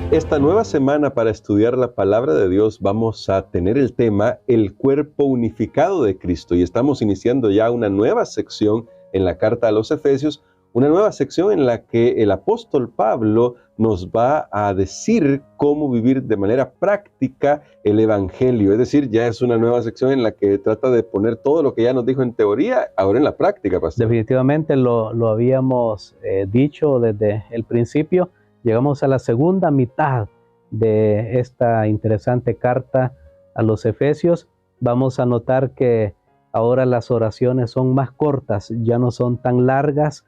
Esta nueva semana para estudiar la palabra de Dios vamos a tener el tema El cuerpo unificado de Cristo y estamos iniciando ya una nueva sección en la carta a los Efesios, una nueva sección en la que el apóstol Pablo nos va a decir cómo vivir de manera práctica el evangelio, es decir, ya es una nueva sección en la que trata de poner todo lo que ya nos dijo en teoría, ahora en la práctica, pastor. Definitivamente lo habíamos dicho desde el principio. Llegamos a la segunda mitad de esta interesante carta a los Efesios. Vamos a notar que ahora las oraciones son más cortas, ya no son tan largas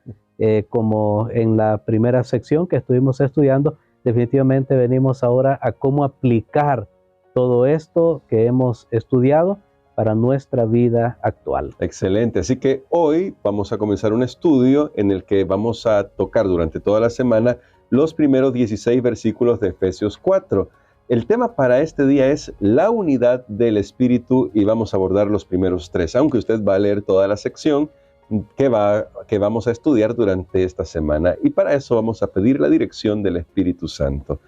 como en la primera sección que estuvimos estudiando. Definitivamente venimos ahora a cómo aplicar todo esto que hemos estudiado para nuestra vida actual. Excelente, así que hoy vamos a comenzar un estudio en el que vamos a tocar durante toda la semana los primeros 16 versículos de Efesios 4. El tema para este día es la unidad del Espíritu y vamos a abordar los primeros 3, aunque usted va a leer toda la sección que vamos a estudiar durante esta semana. Y para eso vamos a pedir la dirección del Espíritu Santo.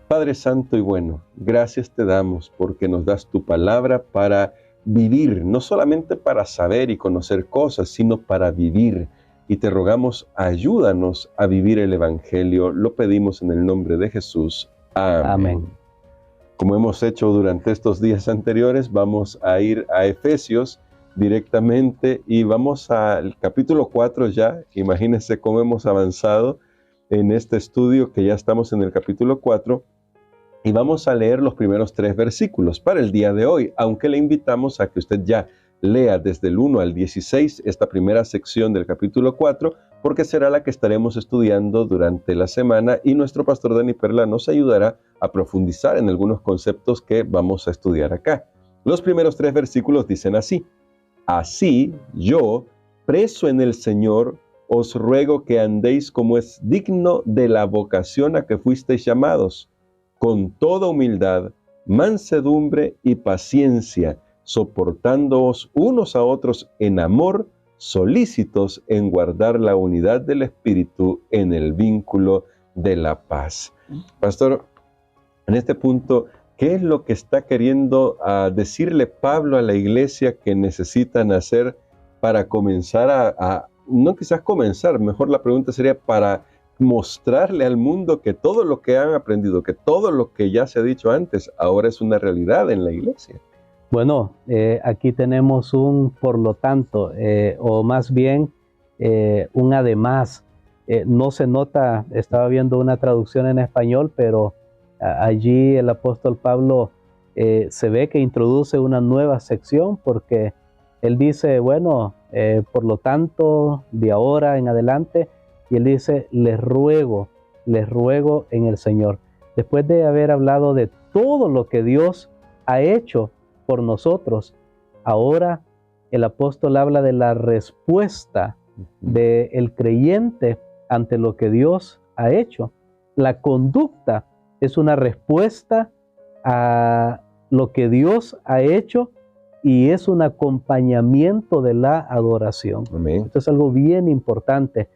Padre Santo y bueno, gracias te damos porque nos das tu palabra para vivir, no solamente para saber y conocer cosas, sino para vivir. Y te rogamos, ayúdanos a vivir el Evangelio. Lo pedimos en el nombre de Jesús. Amén. Amén. Como hemos hecho durante estos días anteriores, vamos a ir a Efesios directamente y vamos al capítulo 4 ya. Imagínense cómo hemos avanzado en este estudio, que ya estamos en el capítulo 4. Y vamos a leer los primeros 3 versículos para el día de hoy, aunque le invitamos a que usted ya lea desde el 1 al 16 esta primera sección del capítulo 4, porque será la que estaremos estudiando durante la semana y nuestro pastor Dani Perla nos ayudará a profundizar en algunos conceptos que vamos a estudiar acá. Los primeros 3 versículos dicen así: Así yo, preso en el Señor, os ruego que andéis como es digno de la vocación a que fuisteis llamados, con toda humildad, mansedumbre y paciencia, soportándoos unos a otros en amor, solícitos en guardar la unidad del Espíritu en el vínculo de la paz. Pastor, en este punto, ¿qué es lo que está queriendo decirle Pablo a la iglesia que necesitan hacer para comenzar no quizás comenzar, mejor la pregunta sería para mostrarle al mundo que todo lo que han aprendido, que todo lo que ya se ha dicho antes, ahora es una realidad en la iglesia? Bueno, aquí tenemos un por lo tanto, o más bien un además. No se nota, estaba viendo una traducción en español, pero allí el apóstol Pablo se ve que introduce una nueva sección porque él dice, bueno, por lo tanto, de ahora en adelante, y él dice, les ruego en el Señor. Después de haber hablado de todo lo que Dios ha hecho por nosotros, ahora el apóstol habla de la respuesta del creyente ante lo que Dios ha hecho. La conducta es una respuesta a lo que Dios ha hecho y es un acompañamiento de la adoración. Amén. Esto es algo bien importante.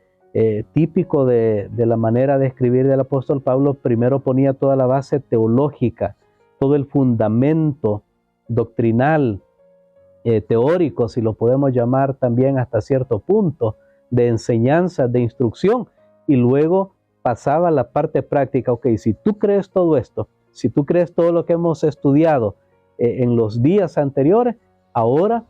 Típico de la manera de escribir del apóstol Pablo, primero ponía toda la base teológica, todo el fundamento doctrinal, teórico, si lo podemos llamar también hasta cierto punto, de enseñanza, de instrucción, y luego pasaba a la parte práctica. Ok, si tú crees todo esto, si tú crees todo lo que hemos estudiado en los días anteriores, ahora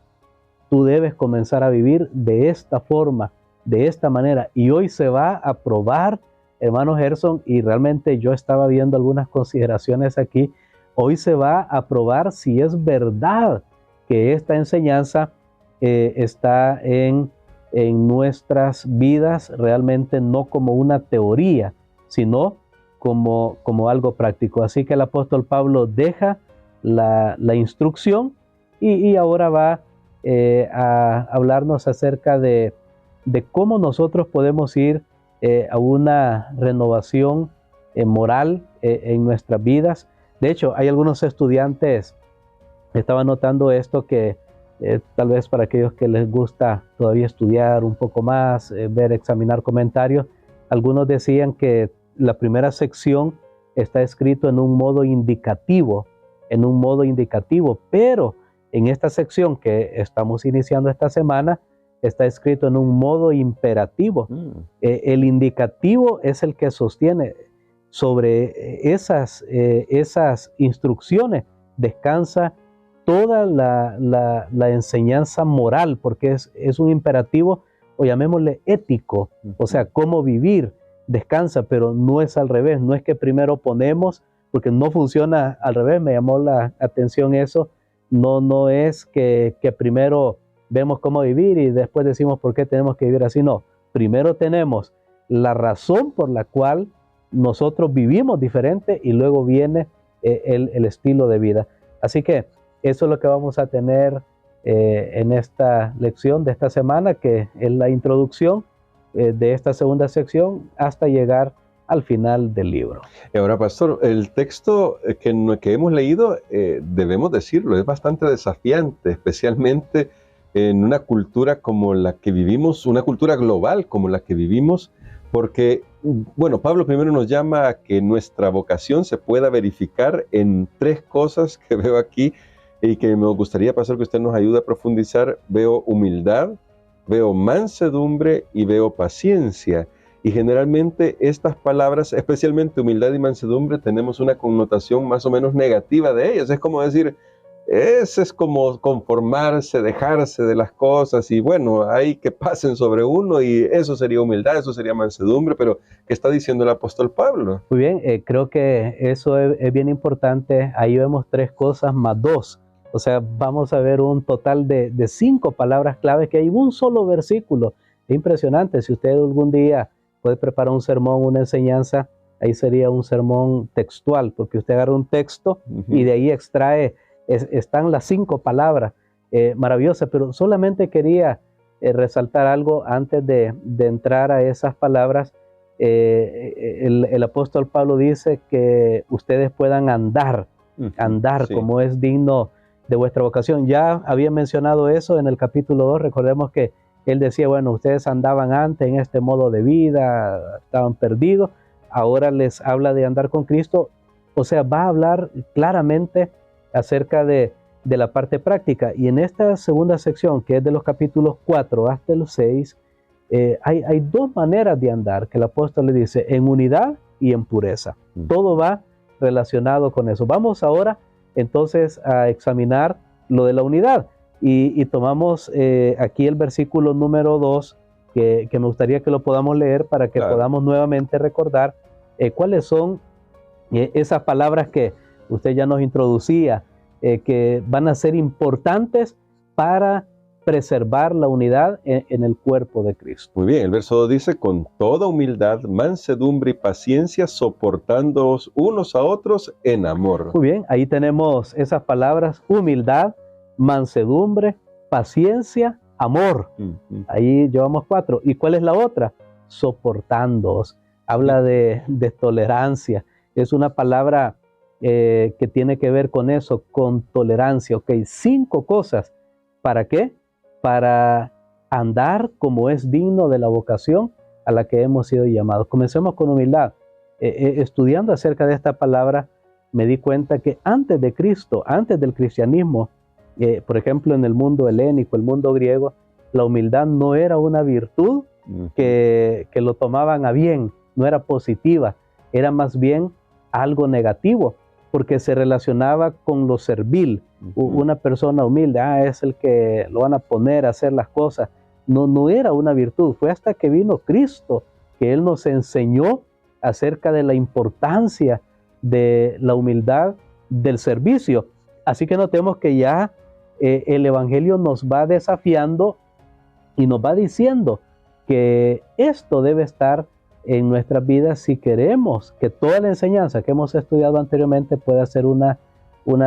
tú debes comenzar a vivir de esta forma, de esta manera. Y hoy se va a probar, hermano Gerson, y realmente yo estaba viendo algunas consideraciones aquí, hoy se va a probar si es verdad que esta enseñanza está en nuestras vidas realmente no como una teoría, sino como algo práctico. Así que el apóstol Pablo deja la instrucción y ahora va a hablarnos acerca de cómo nosotros podemos ir a una renovación moral en nuestras vidas. De hecho, hay algunos estudiantes, estaba notando esto, que tal vez para aquellos que les gusta todavía estudiar un poco más, examinar comentarios, algunos decían que la primera sección está escrito en un modo indicativo, pero en esta sección que estamos iniciando esta semana, está escrito en un modo imperativo. El indicativo es el que sostiene sobre esas instrucciones, descansa toda la enseñanza moral, porque es un imperativo, o llamémosle ético, o sea, cómo vivir, descansa, pero no es al revés, no es que primero ponemos, porque no funciona al revés, me llamó la atención eso, no es que primero vemos cómo vivir y después decimos por qué tenemos que vivir así, no, primero tenemos la razón por la cual nosotros vivimos diferente y luego viene el estilo de vida. Así que eso es lo que vamos a tener en esta lección de esta semana, que es la introducción de esta segunda sección hasta llegar al final del libro. Y ahora, pastor, el texto que hemos leído, debemos decirlo, es bastante desafiante, especialmente en una cultura como la que vivimos, una cultura global como la que vivimos, porque, bueno, Pablo primero nos llama a que nuestra vocación se pueda verificar en tres cosas que veo aquí y que me gustaría, pastor, que usted nos ayude a profundizar. Veo humildad, veo mansedumbre y veo paciencia. Y generalmente estas palabras, especialmente humildad y mansedumbre, tenemos una connotación más o menos negativa de ellas. Es como decir, es como conformarse, dejarse de las cosas y bueno, hay que pasen sobre uno y eso sería humildad, eso sería mansedumbre, pero ¿qué está diciendo el apóstol Pablo? Muy bien, creo que eso es bien importante. Ahí vemos tres cosas más dos. O sea, vamos a ver un total de 5 palabras claves que hay en un solo versículo. Es impresionante. Si usted algún día puede preparar un sermón, una enseñanza, ahí sería un sermón textual, porque usted agarra un texto y de ahí extrae, están las 5 palabras maravillosas, pero solamente quería resaltar algo antes de entrar a esas palabras. El apóstol Pablo dice que ustedes puedan andar sí, como es digno de vuestra vocación. Ya había mencionado eso en el capítulo 2, recordemos que él decía, bueno, ustedes andaban antes en este modo de vida, estaban perdidos, ahora les habla de andar con Cristo, o sea, va a hablar claramente acerca de la parte práctica. Y en esta segunda sección, que es de los capítulos 4 hasta el 6, hay 2 maneras de andar, que el apóstol le dice, en unidad y en pureza. Todo va relacionado con eso. Vamos ahora entonces a examinar lo de la unidad. Y tomamos aquí el versículo número 2, que me gustaría que lo podamos leer para que podamos nuevamente recordar cuáles son esas palabras que usted ya nos introducía, que van a ser importantes para preservar la unidad en el cuerpo de Cristo. Muy bien, el verso 2 dice, con toda humildad, mansedumbre y paciencia, soportándoos unos a otros en amor. Muy bien, ahí tenemos esas palabras, humildad, mansedumbre, paciencia, amor. Ahí llevamos 4. ¿Y cuál es la otra? Soportándoos. Habla de tolerancia. Es una palabra que tiene que ver con eso, con tolerancia. Ok, 5 cosas. ¿Para qué? Para andar como es digno de la vocación a la que hemos sido llamados. Comencemos con humildad. Estudiando acerca de esta palabra, me di cuenta que antes de Cristo, antes del cristianismo, por ejemplo, en el mundo helénico, el mundo griego, la humildad no era una virtud que lo tomaban a bien, no era positiva, era más bien algo negativo, porque se relacionaba con lo servil. Una persona humilde, es el que lo van a poner a hacer las cosas. No era una virtud, fue hasta que vino Cristo que Él nos enseñó acerca de la importancia de la humildad, del servicio. Así que notemos que ya el Evangelio nos va desafiando y nos va diciendo que esto debe estar en nuestras vidas si queremos que toda la enseñanza que hemos estudiado anteriormente pueda ser una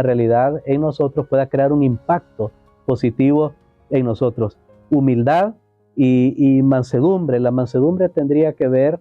realidad en nosotros, pueda crear un impacto positivo en nosotros. Humildad y mansedumbre. La mansedumbre tendría que ver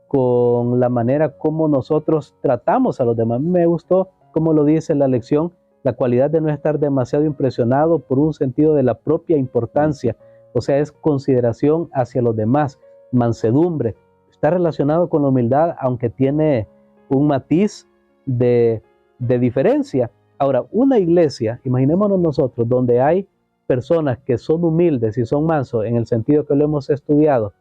con la manera como nosotros tratamos a los demás. Me gustó como lo dice la lección, la cualidad de no estar demasiado impresionado por un sentido de la propia importancia, o sea, es consideración hacia los demás. Mansedumbre está relacionado con la humildad, aunque tiene un matiz de diferencia. Ahora, una iglesia, imaginémonos nosotros, donde hay personas que son humildes y son mansos, en el sentido que lo hemos estudiado,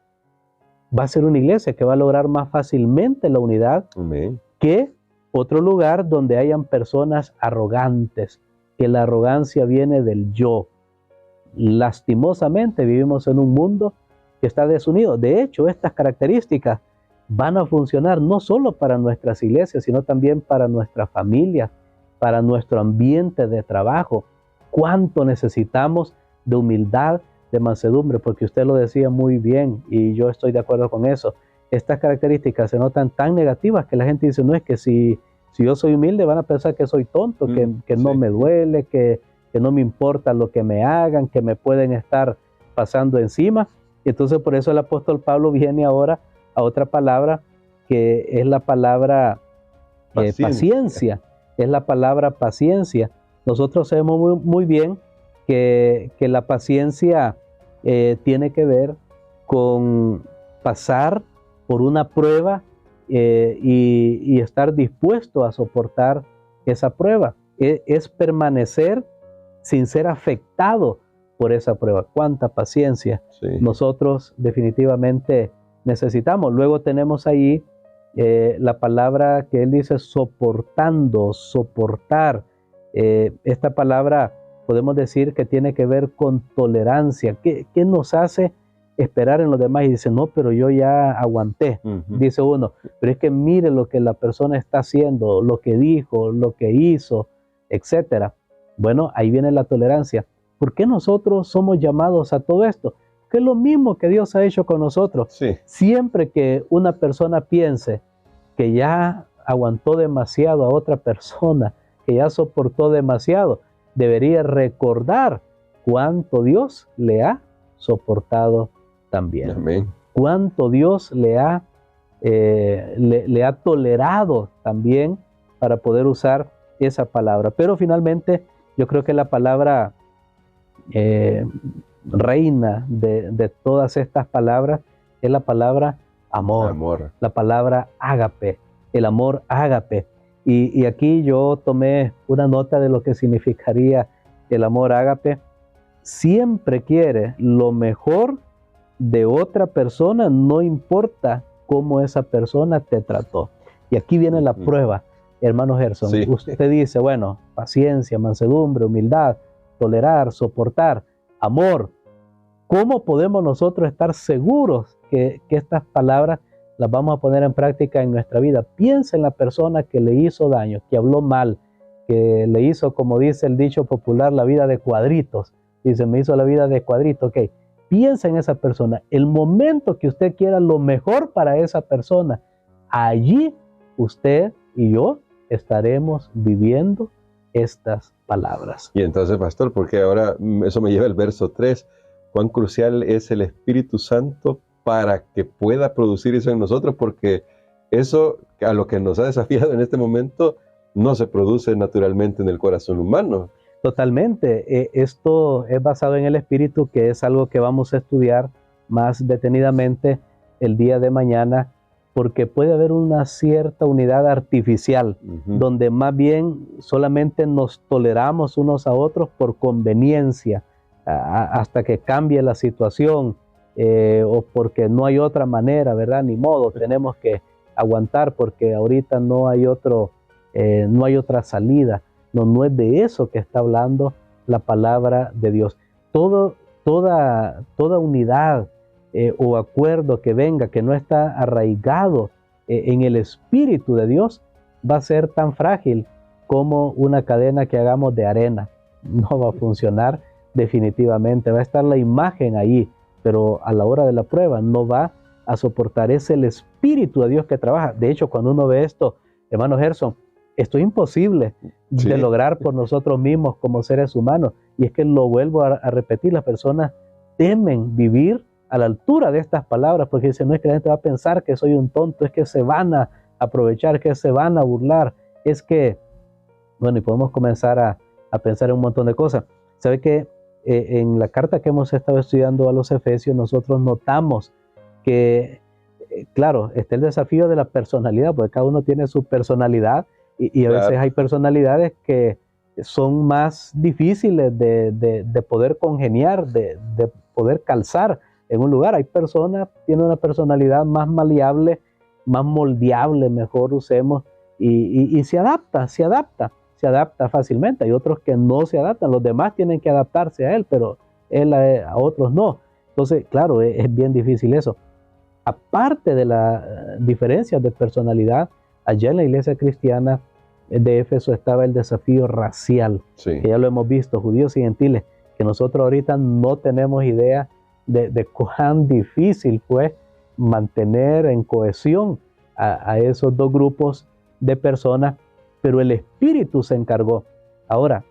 va a ser una iglesia que va a lograr más fácilmente la unidad Amén. que otro lugar donde hayan personas arrogantes, que la arrogancia viene del yo. Lastimosamente vivimos en un mundo que está desunido. De hecho, estas características van a funcionar no solo para nuestras iglesias, sino también para nuestras familias, para nuestro ambiente de trabajo. ¿Cuánto necesitamos de humildad, de mansedumbre? Porque usted lo decía muy bien y yo estoy de acuerdo con eso. Estas características se notan tan negativas que la gente dice, no, es que si yo soy humilde van a pensar que soy tonto, que no Sí. me duele, que no me importa lo que me hagan, que me pueden estar pasando encima. Entonces por eso el apóstol Pablo viene ahora a otra palabra que es la palabra paciencia. Es la palabra paciencia. Nosotros sabemos muy bien que la paciencia tiene que ver con pasar por una prueba y estar dispuesto a soportar esa prueba. Es permanecer sin ser afectado por esa prueba. Cuánta paciencia nosotros definitivamente necesitamos. Luego tenemos ahí la palabra que él dice soportando, soportar. Esta palabra podemos decir que tiene que ver con tolerancia. ¿Qué nos hace esperar en los demás? Y dice, no, pero yo ya aguanté. Dice uno, pero es que mire lo que la persona está haciendo, lo que dijo, lo que hizo, etcétera. Bueno, ahí viene la tolerancia. ¿Por qué nosotros somos llamados a todo esto? Que es lo mismo que Dios ha hecho con nosotros. Sí. Siempre que una persona piense que ya aguantó demasiado a otra persona, que ya soportó demasiado, debería recordar cuánto Dios le ha soportado también. Amén. Cuánto Dios le ha tolerado también para poder usar esa palabra. Pero finalmente yo creo que la palabra reina de todas estas palabras es la palabra amor. La palabra ágape, el amor ágape. Y aquí yo tomé una nota de lo que significaría el amor ágape. Siempre quiere lo mejor de otra persona, no importa cómo esa persona te trató. Y aquí viene la prueba, hermano Gerson. Sí. Usted dice, bueno, paciencia, mansedumbre, humildad, tolerar, soportar, amor. ¿Cómo podemos nosotros estar seguros que estas palabras las vamos a poner en práctica en nuestra vida? Piensa en la persona que le hizo daño, que habló mal, que le hizo, como dice el dicho popular, la vida de cuadritos. Dice, me hizo la vida de cuadritos. Ok, piensa en esa persona. El momento que usted quiera lo mejor para esa persona, allí usted y yo estaremos viviendo estas palabras. Y entonces, pastor, porque ahora eso me lleva al verso 3, cuán crucial es el Espíritu Santo para que pueda producir eso en nosotros, porque eso a lo que nos ha desafiado en este momento no se produce naturalmente en el corazón humano. Totalmente. Esto es basado en el Espíritu, que es algo que vamos a estudiar más detenidamente el día de mañana, porque puede haber una cierta unidad artificial, donde más bien solamente nos toleramos unos a otros por conveniencia, hasta que cambie la situación, o porque no hay otra manera, ¿verdad? Ni modo, tenemos que aguantar porque ahorita no hay otra salida. No es de eso que está hablando la palabra de Dios. Toda unidad o acuerdo que venga, que no está arraigado en el Espíritu de Dios, va a ser tan frágil como una cadena que hagamos de arena. No va a funcionar definitivamente. Va a estar la imagen ahí, pero a la hora de la prueba no va a soportar. Es el Espíritu de Dios que trabaja. De hecho, cuando uno ve esto, hermano Gerson, esto es imposible de lograr por nosotros mismos como seres humanos. Y es que lo vuelvo a repetir, las personas temen vivir a la altura de estas palabras, porque dicen, no es que la gente va a pensar que soy un tonto, es que se van a aprovechar, que se van a burlar, es que, bueno, y podemos comenzar a pensar en un montón de cosas. ¿Sabe que en la carta que hemos estado estudiando a los Efesios, nosotros notamos que, claro, está el desafío de la personalidad, porque cada uno tiene su personalidad, Y a veces Claro. hay personalidades que son más difíciles de poder congeniar, de poder calzar en un lugar. Hay personas que tienen una personalidad más maleable, más moldeable, mejor usemos, y se adapta fácilmente. Hay otros que no se adaptan, los demás tienen que adaptarse a él, pero él a otros no. Entonces, claro, es bien difícil eso. Aparte de las diferencias de personalidad, allá en la iglesia cristiana de Éfeso estaba el desafío racial, Sí. que ya lo hemos visto, judíos y gentiles, que nosotros ahorita no tenemos idea de cuán difícil fue mantener en cohesión a esos dos grupos de personas, pero el Espíritu se encargó. Ahora,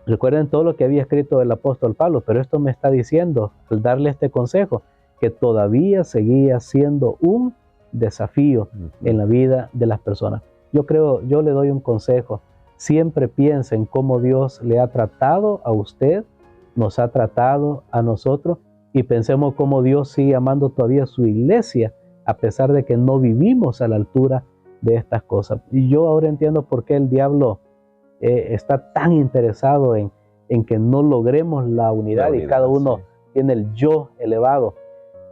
recuerden todo lo que había escrito el apóstol Pablo, pero esto me está diciendo, al darle este consejo, que todavía seguía siendo un desafío en la vida de las personas. Yo creo, yo le doy un consejo, siempre piense en cómo Dios le ha tratado a usted, nos ha tratado a nosotros, y pensemos cómo Dios sigue amando todavía a su iglesia, a pesar de que no vivimos a la altura de estas cosas. Y yo ahora entiendo por qué el diablo está tan interesado en que no logremos la unidad, y cada uno sí. tiene el yo elevado.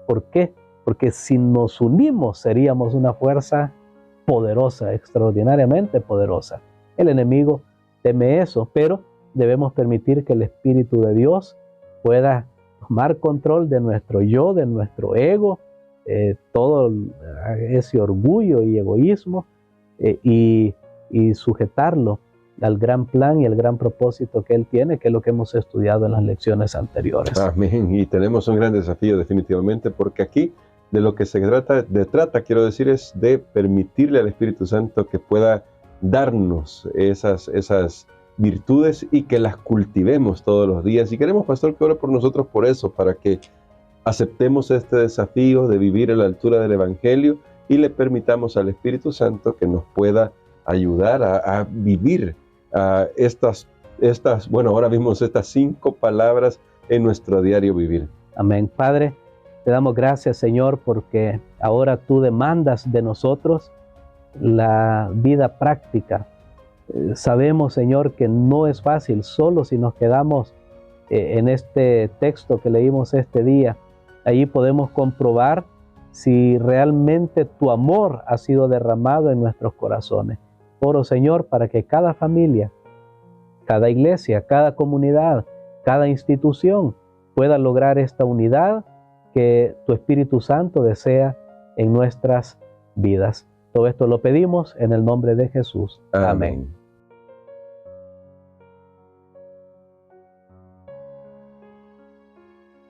¿Por qué? Porque si nos unimos seríamos una fuerza poderosa, extraordinariamente poderosa. El enemigo teme eso, pero debemos permitir que el Espíritu de Dios pueda tomar control de nuestro yo, de nuestro ego, todo ese orgullo y egoísmo, y sujetarlo al gran plan y al gran propósito que Él tiene, que es lo que hemos estudiado en las lecciones anteriores. Amén. Y tenemos un gran desafío definitivamente, porque aquí de lo que se trata, quiero decir, es de permitirle al Espíritu Santo que pueda darnos esas virtudes y que las cultivemos todos los días. Y queremos, pastor, que ore por nosotros por eso, para que aceptemos este desafío de vivir a la altura del Evangelio y le permitamos al Espíritu Santo que nos pueda ayudar a vivir bueno, ahora vimos estas 5 palabras en nuestro diario vivir. Amén. Padre, te damos gracias, Señor, porque ahora tú demandas de nosotros la vida práctica. Sabemos, Señor, que no es fácil, solo si nos quedamos en este texto que leímos este día. Allí podemos comprobar si realmente tu amor ha sido derramado en nuestros corazones. Oro, Señor, para que cada familia, cada iglesia, cada comunidad, cada institución pueda lograr esta unidad que tu Espíritu Santo desea en nuestras vidas. Todo esto lo pedimos en el nombre de Jesús. Amén.